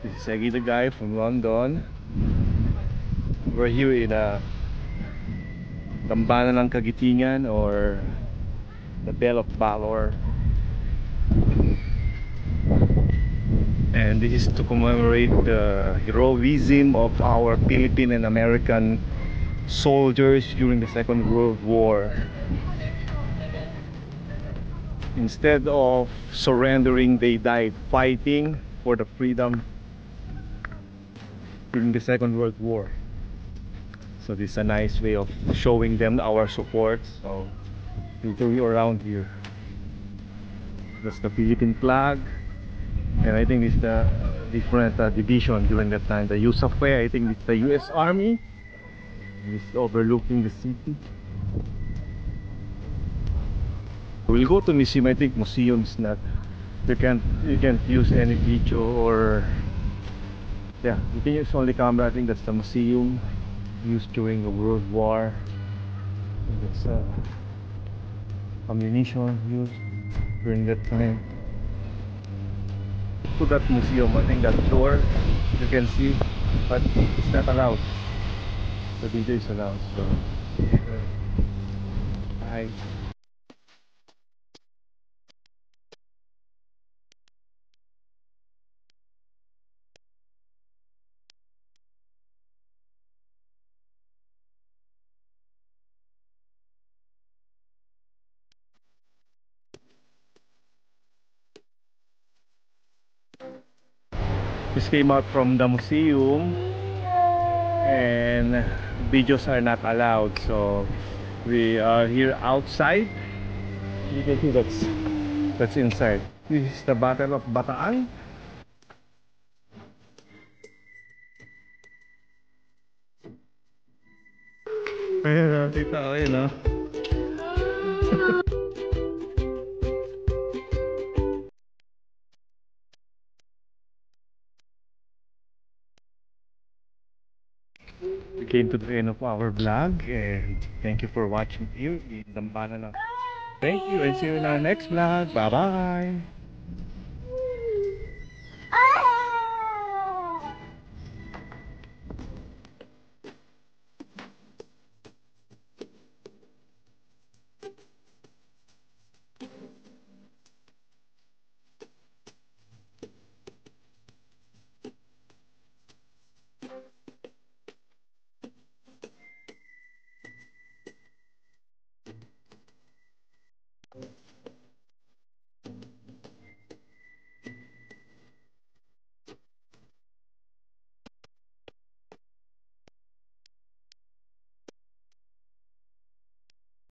This is Egi, the guy from London. We're here in Dambana ng Kagitingan, or the Bell of Valor. And this is to commemorate the heroism of our Philippine and American soldiers during the Second World War. Instead of surrendering, they died fighting for the freedom during the Second World War. So this is a nice way of showing them our support. So literally around here, that's the Philippine flag, and I think it's the different division during that time. The USAFE, I think it's the US Army. It's overlooking the city. We'll go to museum. I think museums not, you can't use any video, or yeah, you can use only camera. I think that's the museum used during the World War. It's ammunition used during that time. To that museum, I think that door you can see, but it's not allowed. The video is allowed. So I just came out from the museum, and videos are not allowed, so we are here outside. You can see that's inside. This is the Battle of Bataan. Ayan, nakita ko yun, no? We came to the end of our vlog, and thank you for watching here in Dambana. Thank you, and see you in our next vlog. Bye bye.